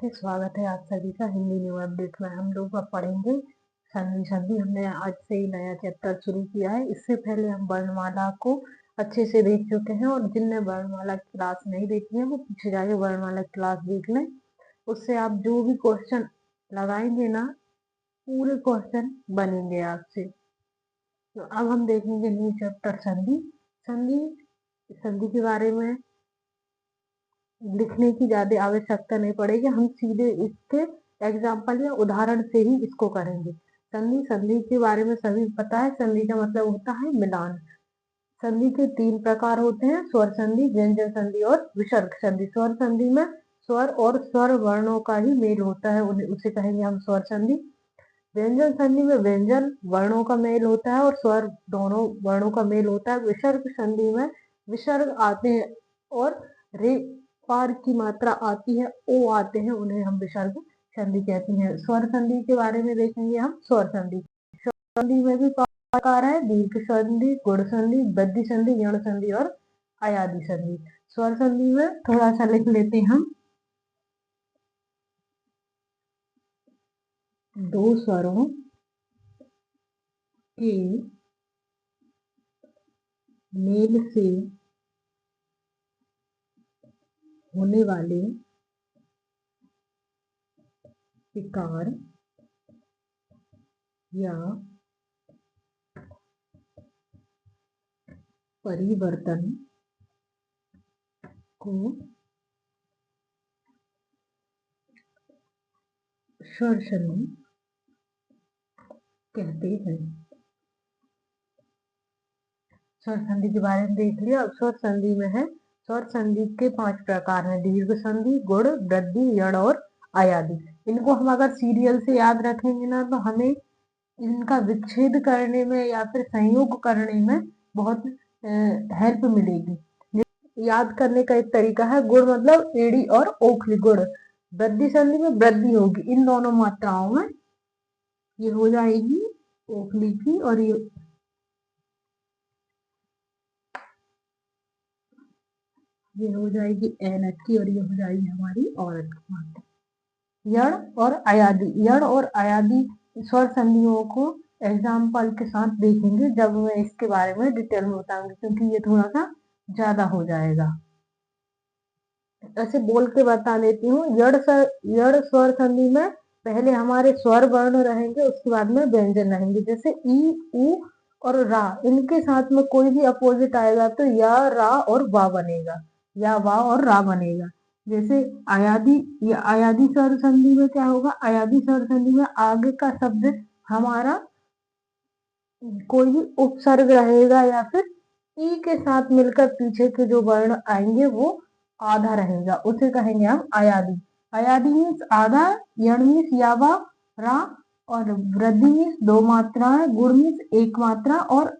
नमस्ते, स्वागत है आप सभी का हिंदी न्यू अपडेट में। हम लोग अब पढ़ेंगे संधि। संधि हमने आज से ही नया चैप्टर शुरू किया है। इससे पहले हम वर्णमाला को अच्छे से देख चुके हैं और जिनने वर्णमाला की क्लास नहीं देखी है वो पीछे जाके वर्णमाला की क्लास देख लें। उससे आप जो भी क्वेश्चन लगाएंगे ना, पूरे क्वेश्चन बनेंगे आपसे। तो अब हम देखेंगे न्यू चैप्टर संधि। संधि संधि के बारे में लिखने की ज्यादा आवश्यकता नहीं पड़ेगी, हम सीधे इसके एग्जाम्पल या उदाहरण से ही इसको करेंगे। संधि संधि के बारे में सभी पता है। संधि का मतलब होता है मिलान। संधि के 3 प्रकार होते हैं, स्वर संधि, व्यंजन संधि और विसर्ग संधि। स्वर संधि में स्वर और स्वर वर्णों का ही मेल होता है, उसे कहेंगे हम स्वर संधि। व्यंजन संधि में व्यंजन वर्णों का मेल होता है और स्वर दोनों वर्णों का मेल होता है। विसर्ग संधि में विसर्ग आते हैं और रे पार की मात्रा आती है, ओ आते हैं, उन्हें हम विसर्ग संधि कहते हैं। स्वर संधि के बारे में देखेंगे हम। स्वर संधि, स्वर संधि में भी प्रकार है, दीर्घ संधि, गुण संधि, वृद्धि संधि, यण संधि और अयादि संधि। स्वर संधि में थोड़ा सा लिख लेते हैं हम। 2 स्वरों के मेल से होने वाले विकार या परिवर्तन को स्वर संधि कहते हैं। स्वर संधि के बारे में देख लिया। अब स्वर संधि में है, स्वर संधि के 5 प्रकार हैं, दीर्घ संधि, गुण, वृद्धि, यण और अयादि। इनको हम अगर सीरियल से याद रखेंगे ना तो हमें इनका विच्छेद करने में या फिर संयोग करने में बहुत हेल्प मिलेगी। याद करने का एक तरीका है, गुण मतलब एड़ी और ओखली, गुण। वृद्धि संधि में वृद्धि होगी इन दोनों मात्राओं में, ये हो जाएगी ओखली की और ये हो जाएगी ऐनक की और ये हो जाएगी हमारी औरत की मात्रा। यण और अयादि, यण और अयादि स्वर संधियों को एग्जाम्पल के साथ देखेंगे जब मैं इसके बारे में डिटेल में बताऊंगी, क्योंकि ये थोड़ा सा ज्यादा हो जाएगा। ऐसे बोल के बता देती हूँ। यण स्वर संधि में पहले हमारे स्वर वर्ण रहेंगे, उसके बाद में व्यंजन रहेंगे। जैसे ई, उ और रा, इनके साथ में कोई भी अपोजिट आएगा तो या, रा और वा बनेगा, या वा और रा बनेगा। जैसे अयादि स्वर संधि में क्या होगा, अयादि स्वर संधि में आगे का शब्द हमारा कोई भी उपसर्ग रहेगा या फिर ई के साथ मिलकर पीछे के जो वर्ण आएंगे वो आधा रहेगा, उसे कहेंगे हम अयादि। अयादि मीन्स आधा, यण मीन्स यावा, रा और वृद्धि मीन्स 2 मात्राएं, गुण मीन्स 1 मात्रा और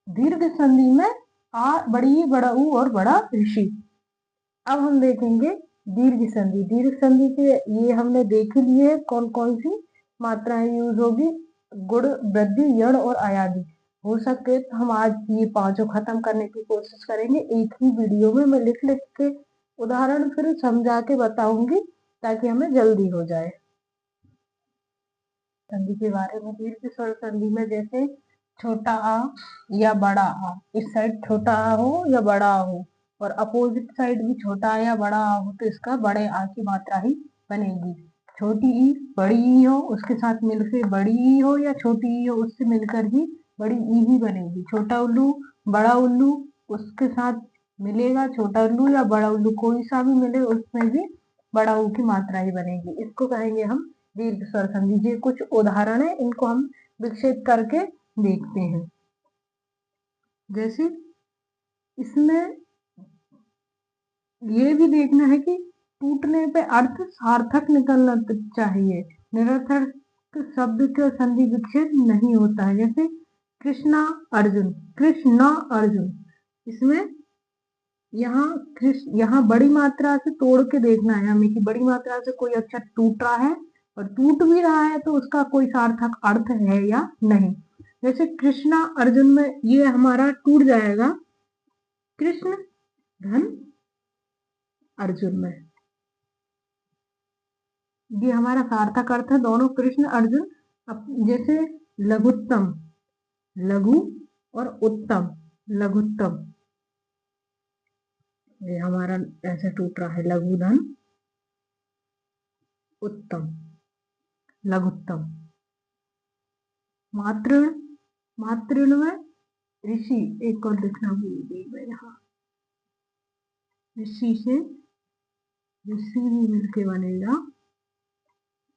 दीर्घ संधि में आ, बड़ी, बड़ा ऊ और बड़ा ऋषि। अब हम देखेंगे दीर्घ संधि। दीर्घ संधि के ये हमने देख लिए कौन कौन सी मात्राएं यूज होगी, गुण, वृद्धि, यण और अयादि। हो सके तो हम आज ये 5 खत्म करने की कोशिश करेंगे एक ही वीडियो में। मैं लिख लिख के उदाहरण फिर समझा के बताऊंगी ताकि हमें जल्दी हो जाए। संधि के बारे में, दीर्घ स्वर संधि में जैसे छोटा आ या बड़ा आ, इस साइड छोटा आ हो या बड़ा आ हो और अपोजिट साइड भी छोटा या बड़ा आ हो तो इसका बड़े आ की मात्रा ही बनेगी। छोटी ई बड़ी ई हो, उसके साथ मिलकर बड़ी ई हो, या छोटी ई हो उससे मिलकर भी बड़ी ई ही बनेगी। छोटा उल्लू, बड़ा उल्लू, उसके साथ मिलेगा छोटा उल्लू या बड़ा उल्लू, कोई सा भी मिले उसमें भी बड़ा ऊ की मात्रा ही बनेगी। इसको कहेंगे हम दीर्घ स्वर संधि। ये कुछ उदाहरण है, इनको हम विकसित करके देखते हैं। जैसे इसमें ये भी देखना है कि टूटने पे अर्थ सार्थक निकलना चाहिए, निरर्थक शब्द का संधि विच्छेद नहीं होता है। जैसे कृष्णा अर्जुन, कृष्णा अर्जुन, इसमें यहाँ बड़ी मात्रा से तोड़ के देखना है हमें कि बड़ी मात्रा से कोई अक्षर टूट रहा है और टूट भी रहा है तो उसका कोई सार्थक अर्थ है या नहीं। जैसे कृष्णा अर्जुन में ये हमारा टूट जाएगा कृष्ण धन अर्जुन में। ये हमारा सार्थक अर्थ है। दोनों कृष्ण अर्जुन जैसे लघुत्तम, लघु और उत्तम, लघुत्तम, ये हमारा ऐसे टूट रहा है, लघु धन उत्तम, लघुत्तम। मातृ, मातृण में ऋषि, एक और लिखना भूल गई मैं यहाँ, ऋषि से ऋषि भी मिलके बनेगा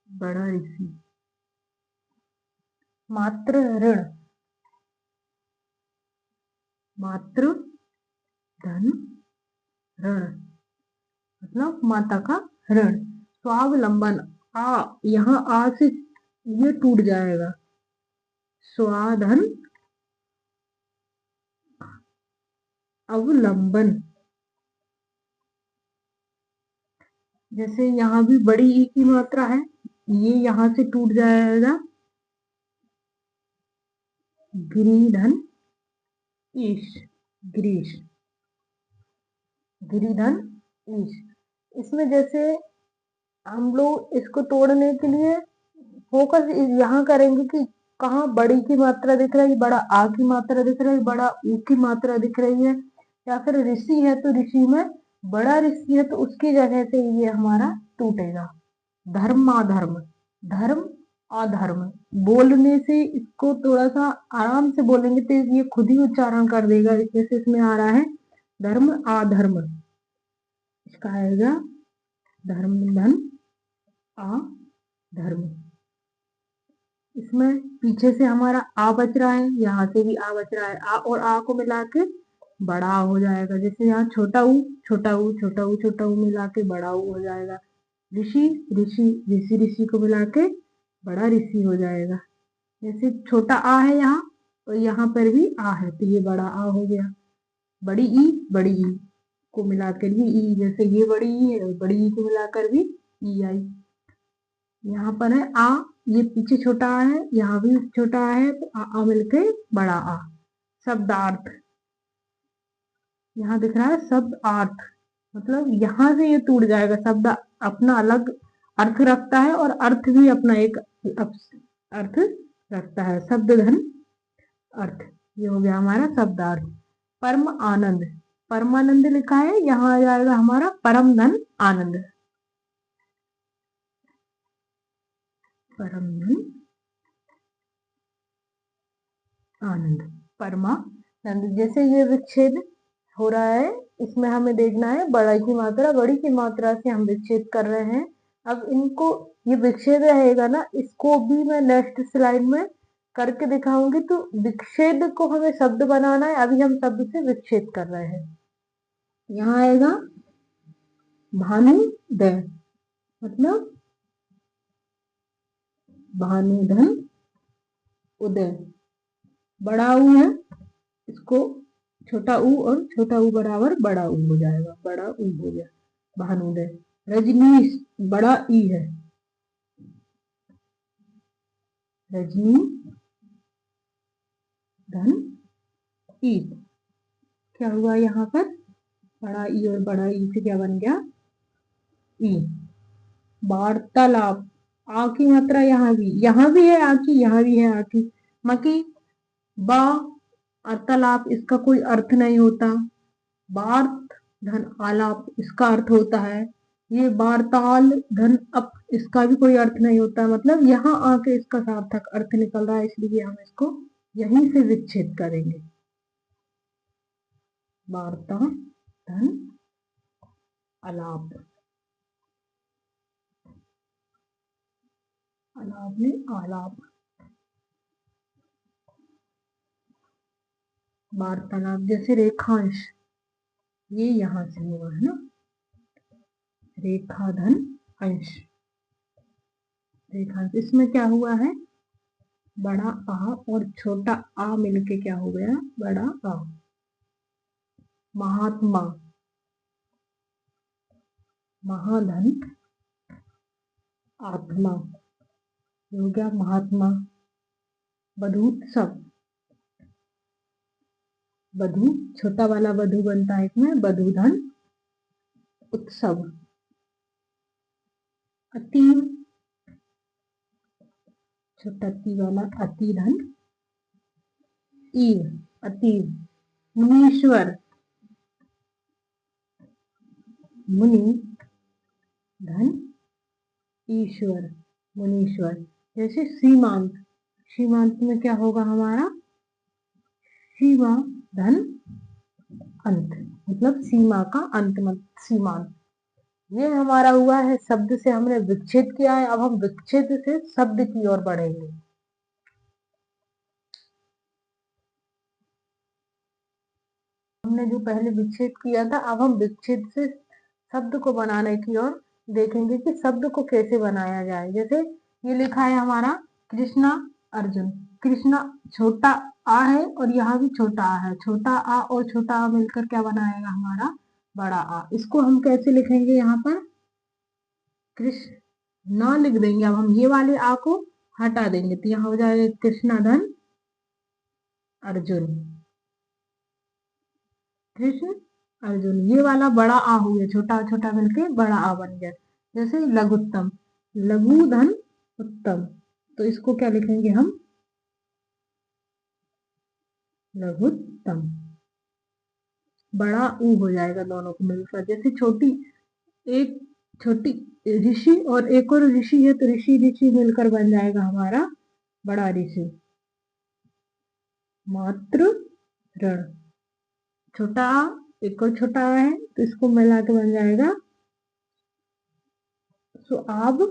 बड़ा ऋषि। मातृ ऋण, मातृ धन ऋण मतलब माता का ऋण। स्वावलंबन, आ, यहाँ आ से ये टूट जाएगा, स्वाधन अवलंबन। जैसे यहाँ भी बड़ी ई की मात्रा है, ये यहाँ से टूट जाएगा, गिरिधन ईश, गिरीश, गिरिधन ईश। इसमें जैसे हम लोग इसको तोड़ने के लिए फोकस यहाँ करेंगे कि कहाँ बड़ी की मात्रा दिख रही है, बड़ा आ की मात्रा दिख रही है, बड़ा ऊ की मात्रा दिख रही है, या फिर ऋषि है तो ऋषि में बड़ा ऋषि है तो उसकी जगह से ये हमारा टूटेगा। धर्म अधर्म, धर्म अधर्म, बोलने से इसको थोड़ा सा आराम से बोलेंगे तो ये खुद ही उच्चारण कर देगा। जैसे इसमें आ रहा है धर्म अधर्म, इसका आएगा धर्म धन अधर्म। इसमें पीछे से हमारा आ बच रहा है, यहाँ से भी आ बच रहा है, आ और आ को मिला के बड़ा हो जाएगा। जैसे यहाँ छोटा ऊ छोटा ऊ छोटा ऊ छोटा ऊ मिला के बड़ा ऊ हो जाएगा। ऋषि ऋषि ऋषि ऋषि को मिला के बड़ा ऋषि हो जाएगा। जैसे छोटा आ है यहाँ, और यहाँ पर भी आ है तो ये बड़ा आ हो गया। बड़ी ई को मिलाकर भी ई, जैसे ये बड़ी ई है, बड़ी ई को मिलाकर भी ई आई। यहाँ पर है आ, ये पीछे छोटा आ है, यहाँ भी छोटा आ है तो आ मिलके बड़ा आ। शब्दार्थ, यहाँ दिख रहा है शब्दार्थ, मतलब यहाँ से ये टूट जाएगा। शब्द अपना अलग अर्थ रखता है और अर्थ भी अपना एक अर्थ रखता है। शब्द धन अर्थ, ये हो गया हमारा शब्दार्थ। परम आनंद, परमानंद लिखा है, यहाँ आ जाएगा हमारा परम धन आनंद, परम धन आनंद, परमानंद। जैसे ये विच्छेद हो रहा है, इसमें हमें देखना है बड़ा की मात्रा, बड़ी की मात्रा से हम विच्छेद कर रहे हैं। अब इनको, ये विच्छेद रहेगा ना, इसको भी मैं नेक्स्ट स्लाइड में करके दिखाऊंगी। तो विच्छेद को हमें शब्द बनाना है, अभी हम शब्द से विच्छेद कर रहे हैं। यहाँ आएगा भानुदय, मतलब भानुधन उदय। बड़ा ऊ है, इसको छोटा ऊ और छोटा ऊ बराबर बड़ा ऊ हो जाएगा, बड़ा ऊ हो गया भानुदय। रजनीश, बड़ा ई है, रजनी धन ई, क्या हुआ यहाँ पर, बड़ा ई और बड़ा ई से क्या बन गया, ई। वार्तालाप, आ की मात्रा यहाँ भी है आ की, यहाँ भी है आ की। मकी बा, वार्तालाप इसका कोई अर्थ नहीं होता। वार्त धन आलाप इसका अर्थ होता है। ये वार्ताल धन अप, इसका भी कोई अर्थ नहीं होता। मतलब यहाँ आके इसका सार्थक अर्थ निकल रहा है, इसलिए हम इसको यहीं से विच्छेद करेंगे। वार्ता धन आलाप, आलाप में आलाप, वार्तालाप। जैसे रेखांश, ये यहाँ से हुआ है ना, रेखा धन अंश, रेखांश। इसमें क्या हुआ है, बड़ा आ और छोटा आ मिलके क्या हो गया, बड़ा आ। महात्मा, महाधन आत्मा, हो गया महात्मा। बधूत्सव, बधू छोटा वाला बधू बनता है इसमें, बधूधन उत्सव। अतीव, छोटा ती वाला अति धन, ईव अति, मुनीश्वर मुनि धन ईश्वर मुनीश्वर। जैसे सीमांत, सीमांत में क्या होगा हमारा, सीमा धन अंत, मतलब सीमा का अंत, मतलब सीमांत। ये हमारा हुआ है शब्द से हमने विच्छेद किया है। अब हम विच्छेद से शब्द की ओर बढ़ेंगे। हमने जो पहले विच्छेद किया था, अब हम विच्छेद से शब्द को बनाने की ओर देखेंगे कि शब्द को कैसे बनाया जाए। जैसे ये लिखा है हमारा कृष्णा अर्जुन। कृष्णा छोटा आ है और यहाँ भी छोटा आ है। छोटा आ और छोटा आ मिलकर क्या बनाएगा हमारा बड़ा आ। इसको हम कैसे लिखेंगे, यहाँ पर कृष्ण ना लिख देंगे। अब हम ये वाले आ को हटा देंगे तो यहाँ हो जाएगा कृष्णा धन अर्जुन, कृष्ण अर्जुन। ये वाला बड़ा आ हो गया, छोटा छोटा मिलके बड़ा आ बन गया। जैसे लघुत्तम, लघु धन उत्तम, तो इसको क्या लिखेंगे हम, लघुत्तम। बड़ा ऊ हो जाएगा दोनों को मिलकर। जैसे छोटी, एक छोटी ऋषि और एक और ऋषि है तो ऋषि ऋषि मिलकर बन जाएगा हमारा बड़ा ऋषि। मातृ ऋण, छोटा आ एक और छोटा आ है तो इसको मिला के बन जाएगा सुआब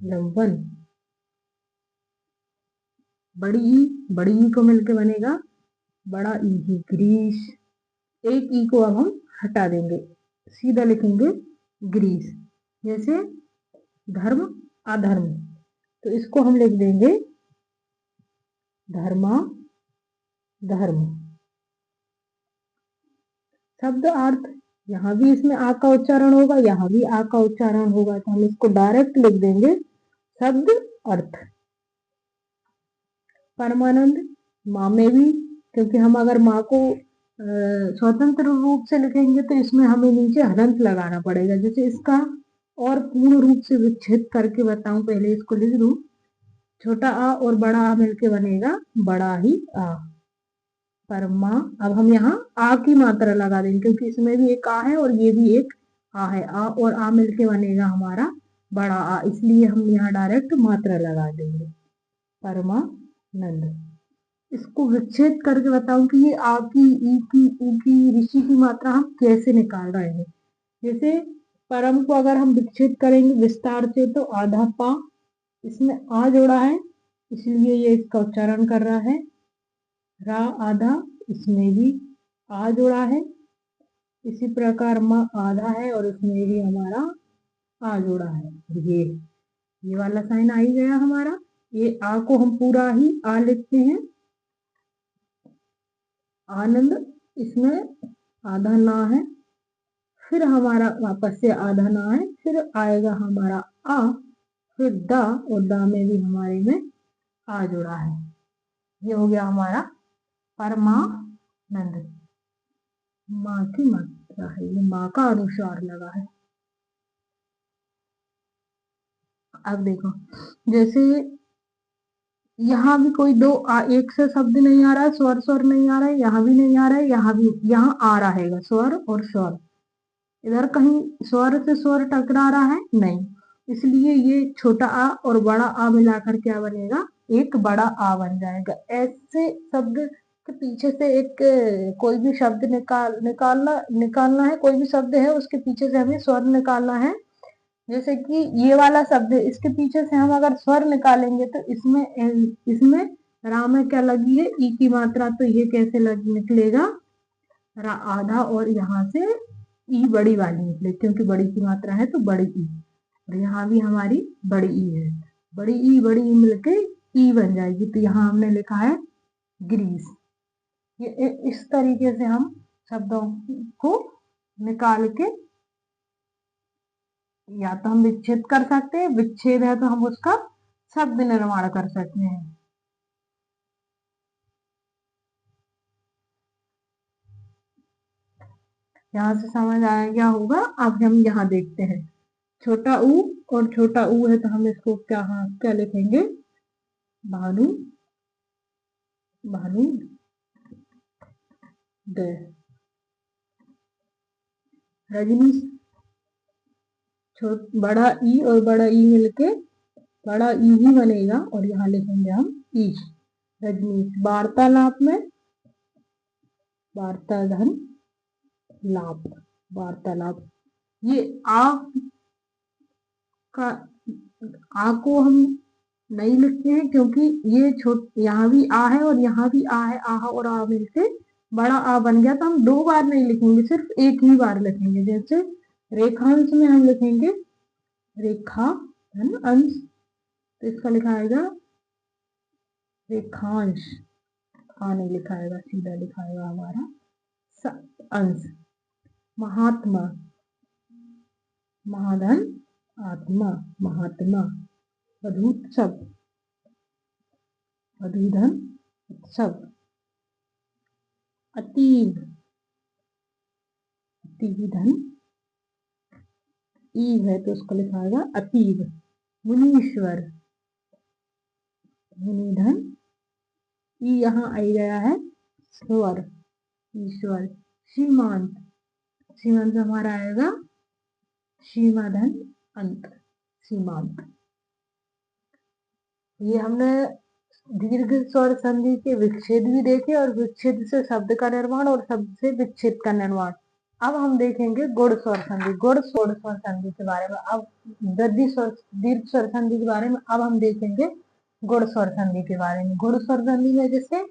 लंबन। बड़ी ई को मिलके बनेगा बड़ा ई ही ग्रीस। एक ई को अब हम हटा देंगे, सीधा लिखेंगे ग्रीस। जैसे धर्म अधर्म, तो इसको हम लिख देंगे धर्मा धर्म। शब्द अर्थ, यहाँ भी इसमें आ का उच्चारण होगा, यहाँ भी आ का उच्चारण होगा, तो हम इसको डायरेक्ट लिख देंगे शब्द अर्थ। परमानंद, माँ में भी, क्योंकि हम अगर माँ को स्वतंत्र रूप से लिखेंगे तो इसमें हमें नीचे हलंत लगाना पड़ेगा। जैसे इसका और पूर्ण रूप से विच्छेद करके बताऊं, पहले इसको लिख दूं। छोटा आ और बड़ा आ मिलके बनेगा बड़ा ही आ। परमा, अब हम यहाँ आ की मात्रा लगा देंगे क्योंकि इसमें भी एक आ है और ये भी एक आ है। आ और आ मिलके बनेगा हमारा बड़ा आ, इसलिए हम यहाँ डायरेक्ट मात्रा लगा देंगे परमानंद। इसको विच्छेद करके बताऊं कि ये आ की, ई की, ऊ की, ऋषि की मात्रा हम कैसे निकाल रहे हैं। जैसे परम को अगर हम विच्छेद करेंगे विस्तार से तो आधा पा, इसमें आ जोड़ा है इसलिए ये इसका उच्चारण कर रहा है रा आधा, इसमें भी आ जोड़ा है। इसी प्रकार माँ आधा है और इसमें भी हमारा आ जोड़ा है। ये वाला साइन आ ही गया हमारा। ये आ को हम पूरा ही आ लिखते हैं आनंद, इसमें आधा ना है, फिर हमारा वापस से आधा ना है, फिर आएगा हमारा आ, फिर दा और दा में भी हमारे में आ जुड़ा है। ये हो गया हमारा परमानंद। माँ की मात्रा है, ये माँ का अनुस्वार लगा है। अब देखो, जैसे यहाँ भी कोई दो एक से शब्द नहीं आ रहा है, स्वर स्वर नहीं आ रहा है, यहाँ भी नहीं आ रहा है, यहाँ भी, यहाँ आ रहा है स्वर और स्वर। इधर कहीं स्वर से स्वर टकरा रहा है नहीं, इसलिए ये छोटा आ और बड़ा आ मिलाकर क्या बनेगा, एक बड़ा आ बन जाएगा। ऐसे शब्द के पीछे से एक कोई भी शब्द निकालना है, कोई भी शब्द है उसके पीछे से हमें स्वर निकालना है। जैसे कि ये वाला शब्द है, इसके पीछे से हम अगर स्वर निकालेंगे तो इसमें रा में क्या लगी है, ई की मात्रा, तो ये कैसे निकलेगा रा आधा और यहाँ से ई बड़ी वाली निकले, क्योंकि बड़ी की मात्रा है तो बड़ी ई, और यहाँ भी हमारी बड़ी ई है। बड़ी ई मिलके ई बन जाएगी, तो यहाँ हमने लिखा है ग्रीस। ये इस तरीके से हम शब्दों को निकाल के, या तो हम विच्छेद कर सकते हैं, विच्छेद है तो हम उसका शब्द निर्माण कर सकते हैं। यहाँ से समझ आया क्या होगा। अब हम यहाँ देखते हैं छोटा ऊ और छोटा ऊ है तो हम इसको क्या लिखेंगे? भानु, भानु द। रजनी, बड़ा ई और बड़ा ई मिलके बड़ा ई ही बनेगा और यहाँ लिखेंगे हम ई। रजनीश। वार्तालाप में वार्ता धन लाप, वार्तालाप। ये आ का आ को हम नहीं लिखते हैं क्योंकि ये यहाँ भी आ है और यहाँ भी आ है, आह और आ मिलके बड़ा आ बन गया, तो हम 2 बार नहीं लिखेंगे, सिर्फ एक ही बार लिखेंगे। जैसे रेखांश में हम लिखेंगे रेखा धन अंश, तो इसका लिखाएगा रेखांश, आ नहीं लिखाएगा, सीधा लिखाएगा हमारा अंश। महात्मा, महाधन आत्मा, महात्मा। वधूत्सव, वधूधन उत्सव। अतीव, अतीव धन ईव है तो उसको लिखाएगा अतीव। मुनीश्वर, मुनिधन ई यहाँ आ गया है स्वर, ईश्वर। सीमांत, सीमांत हमारा आएगा सीमाधन अंत, सीमांत। ये हमने दीर्घ स्वर संधि के विच्छेद भी देखे और विच्छेद से शब्द का निर्माण और शब्द से विच्छेद का निर्माण। अब हम देखेंगे गुण स्वर संधि, गुण स्वर संधि के बारे में। अब वृद्धि स्वर, दीर्घ स्वर संधि के बारे में अब हम देखेंगे गुण स्वर संधि के बारे में। गुण स्वर संधि में जैसे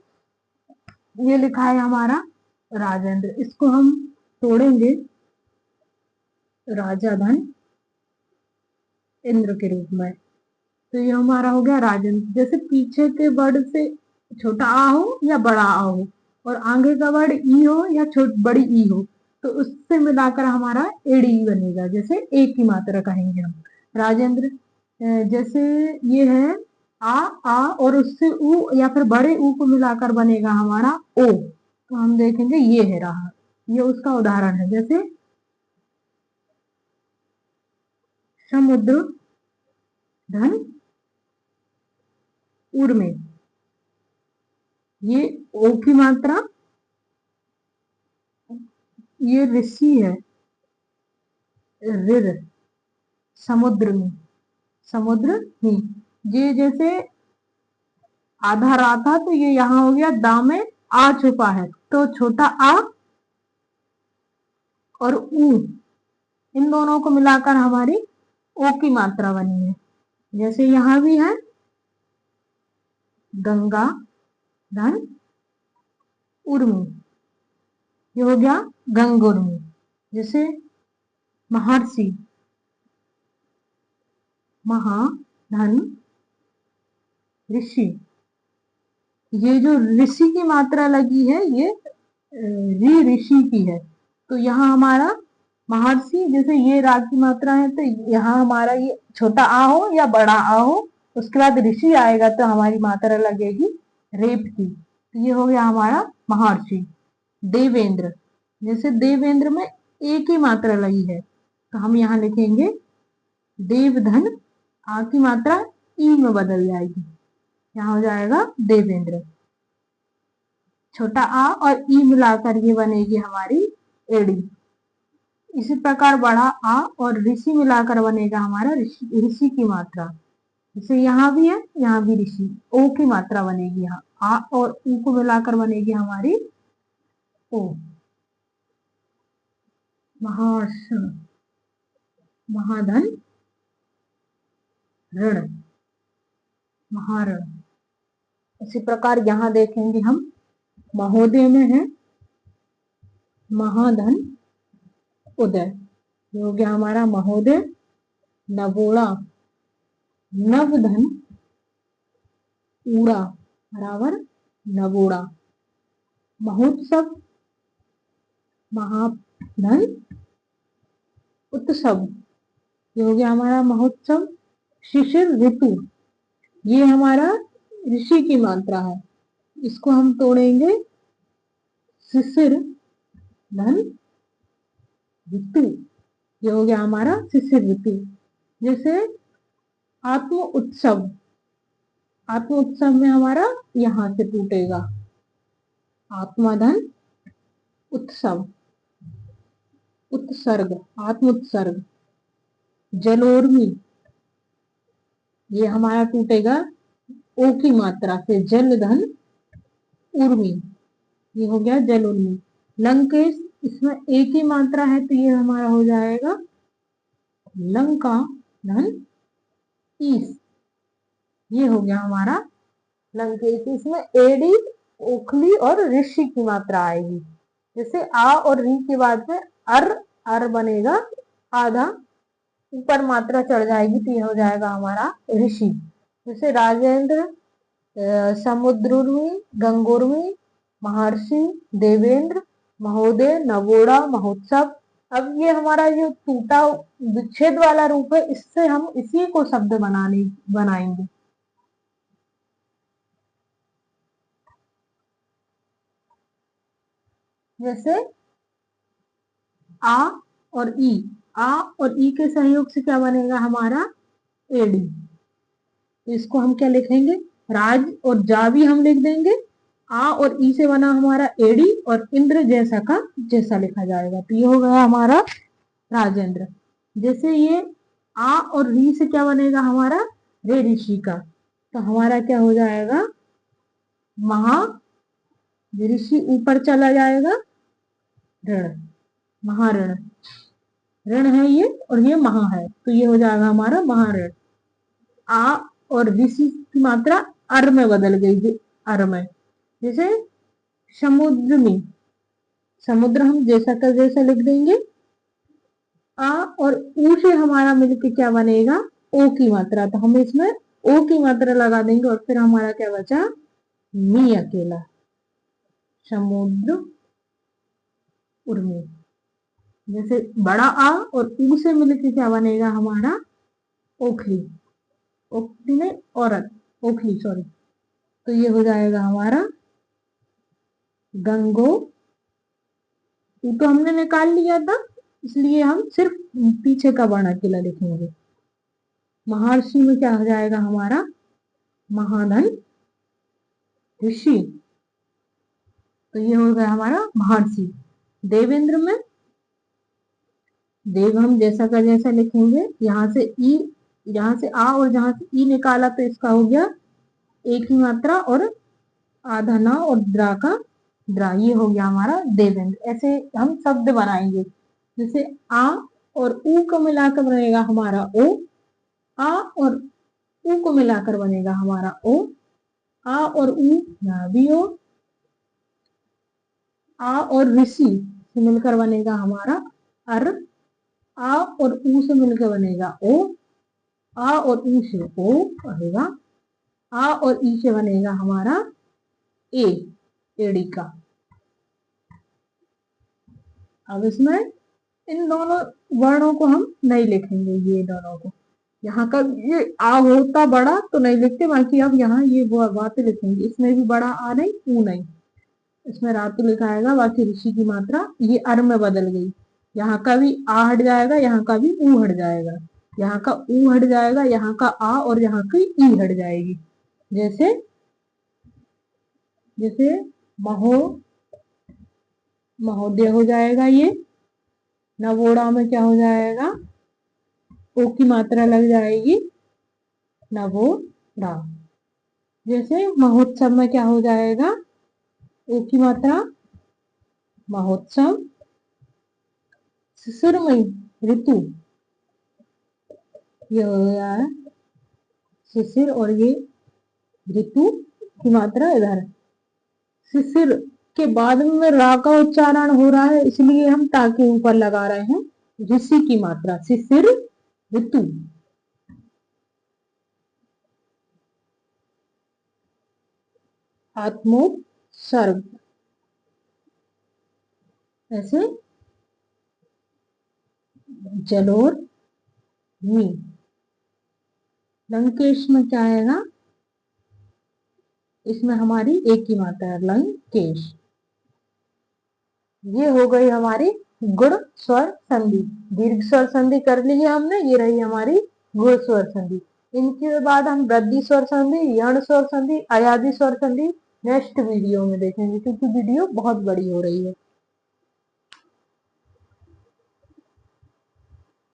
ये लिखा है हमारा राजेंद्र, इसको हम तोड़ेंगे राजा धन इंद्र के रूप में, तो ये हमारा हो गया राजेंद्र। जैसे पीछे के वर्ड से छोटा आ हो या बड़ा आ हो और आगे का वर्ड ई हो या बड़ी ई हो, तो उससे मिलाकर हमारा एडी बनेगा, जैसे एक की मात्रा कहेंगे हम। राजेंद्र, जैसे ये है आ और उससे ऊ या फिर बड़े ऊ को मिलाकर बनेगा हमारा ओ, तो हम देखेंगे ये है रहा, ये उसका उदाहरण है। जैसे समुद्र धन उर्मे, ये ओ की मात्रा, ये ऋषि है रिर, समुद्र में, समुद्र में। ये जैसे आधा रा था तो ये यहाँ हो गया दा में आ छुपा है, तो छोटा आ और ऊ इन दोनों को मिलाकर हमारी ओ की मात्रा बनी है। जैसे यहाँ भी है गंगा धन उर्मी, ये हो गया गंगोर्मी। जैसे महर्षि, महा धन ऋषि, ये जो ऋषि की मात्रा लगी है ये ऋषि की है, तो यहाँ हमारा महर्षि, जैसे ये रा की मात्रा है तो यहाँ हमारा ये छोटा आ हो या बड़ा आ हो, उसके बाद ऋषि आएगा तो हमारी मात्रा लगेगी रेप की, तो ये हो गया हमारा महर्षि। देवेंद्र, जैसे देवेंद्र में एक ही मात्रा लगी है तो हम यहाँ लिखेंगे देवधन, आ की मात्रा ई में बदल जाएगी, यहाँ हो जाएगा देवेंद्र। छोटा आ और ई मिलाकर ये बनेगी हमारी एड़ी। इसी प्रकार बड़ा आ और ऋषि मिलाकर बनेगा हमारा ऋषि की मात्रा। जैसे यहाँ भी है, यहाँ भी ऋषि, ओ की मात्रा बनेगी, यहाँ आ और ऊ को मिलाकर बनेगी हमारी ओ। महासन, महाधन ऋण, महारण। इसी प्रकार यहाँ देखेंगे हम महोदय में है महाधन उदय, ये हो गया हमारा महोदय। नवोड़ा, नवधन ऊड़ा बराबर नवोड़ा। महोत्सव, महाधन उत्सव, ये हो गया हमारा महोत्सव। शिशिर ऋतु, ये हमारा ऋषि की मात्रा है, इसको हम तोड़ेंगे शिशिर धन ऋतु, ये हो गया हमारा शिशिर ऋतु। जैसे आत्म उत्सव, आत्म उत्सव में हमारा यहां से टूटेगा आत्मधन उत्सव, उत्सर्ग, आत्म उत्सर्ग। जलोर्मी, ये हमारा टूटेगा ओ की मात्रा से, जल धन उर्मी, ये हो गया जल उर्मी। लंकेश, इसमें एक ही मात्रा है तो ये हमारा हो जाएगा लंका धन ईस, ये हो गया हमारा लंकेश। इसमें एडी, ओखली और ऋषि की मात्रा आएगी। जैसे आ और री के बाद में अर बनेगा आधा, ऊपर मात्रा चढ़ जाएगी तो ये हो जाएगा हमारा ऋषि। जैसे राजेंद्र, समुद्रुर्मी, गंगोर्मी, महर्षि, देवेंद्र, महोदय, नवोड़ा, महोत्सव। अब ये हमारा जो टूटा विच्छेद वाला रूप है, इससे हम इसी को शब्द बनाएंगे। जैसे आ और ई, आ और ई के सहयोग से क्या बनेगा हमारा एडी, तो इसको हम क्या लिखेंगे, राज और जा भी हम लिख देंगे। आ और ई से बना हमारा एडी, और इंद्र जैसा का जैसा लिखा जाएगा, तो ये हो गया हमारा राजेंद्र। जैसे ये आ और री से क्या बनेगा हमारा रे ऋषि का, तो हमारा क्या हो जाएगा महा, ऋषि ऊपर चला जाएगा, ऋण, महाऋण, ऋण है ये और ये महा है, तो ये हो जाएगा हमारा महाऋण। आ और ऋषि की मात्रा अर में बदल गई, अर में। जैसे समुद्र में, समुद्र हम जैसा का जैसा लिख देंगे। आ और ऊ से हमारा मिलकर क्या बनेगा ओ की मात्रा, तो हम इसमें ओ की मात्रा लगा देंगे और फिर हमारा क्या बचा मी अकेला, समुद्र उर्मी। जैसे बड़ा आ और ऊ से मिलकर क्या बनेगा हमारा ओखली, ओखली में औरत, ओखली सॉरी, तो ये हो जाएगा हमारा गंगो, ऊ तो हमने निकाल लिया था इसलिए हम सिर्फ पीछे का वर्ण अकेला लिखेंगे। महर्षि में क्या हो जाएगा हमारा महाधन ऋषि, तो ये हो गया हमारा महर्षि। देवेंद्र में देव हम जैसा का जैसा लिखेंगे, यहाँ से ई, यहाँ से आ और जहां से ई निकाला तो इसका हो गया एक ही मात्रा और आधा ना और द्रा का द्रा, ये हो गया हमारा देवेंद्र। ऐसे हम शब्द बनाएंगे। जैसे आ और ऊ को मिलाकर बनेगा हमारा ओ, आ और ऊ को मिलाकर बनेगा हमारा ओ, आ और ऊ यहाँ भी ओ, आ और ऋषि से मिलकर बनेगा हमारा अर, आ और ऊ से मिलकर बनेगा ओ, आ और ऊ से ओ बनेगा, आ और ई से बनेगा हमारा ए, एड़ी का। अब इसमें इन दोनों वर्णों को हम नहीं लिखेंगे, ये दोनों को, यहाँ का ये आ होता बड़ा तो नहीं लिखते, बाकी अब यहाँ ये बातें लिखेंगे। इसमें भी बड़ा आ नहीं, ऊ नहीं, इसमें रातु लिखाएगा, बाकी ऋषि की मात्रा ये अर में बदल गई। यहाँ का भी आ हट जाएगा, यहाँ का भी ऊ हट जाएगा, यहाँ का ऊ हट जाएगा, यहाँ का आ और यहाँ की ई हट जाएगी। जैसे जैसे महो, महोदय हो जाएगा ये, नवोड़ा में क्या हो जाएगा ओ की मात्रा लग जाएगी नवोड़ा। जैसे महोत्सव में क्या हो जाएगा ओ की मात्रा महोत्सव। शिशिरमयी ऋतु, ये हो गया है शिशिर और ये ऋतु की मात्रा इधर। शिशिर के बाद में रा का उच्चारण हो रहा है इसलिए हम ता के ऊपर लगा रहे हैं ऋषि की मात्रा, शिशिर ऋतु। आत्मोत्सर्ग, ऐसे जलोर मी। लंकेश में क्या आएगा, इसमें हमारी एक ही मात्रा है लंकेश। ये हो गई हमारी गुण स्वर संधि, दीर्घ स्वर संधि कर ली है हमने, ये रही हमारी घुड़स्वर संधि। इनके बाद हम वृद्धि स्वर संधि, यण स्वर संधि, अयादी स्वर संधि नेक्स्ट वीडियो में देखेंगे, क्योंकि वीडियो बहुत बड़ी हो रही है।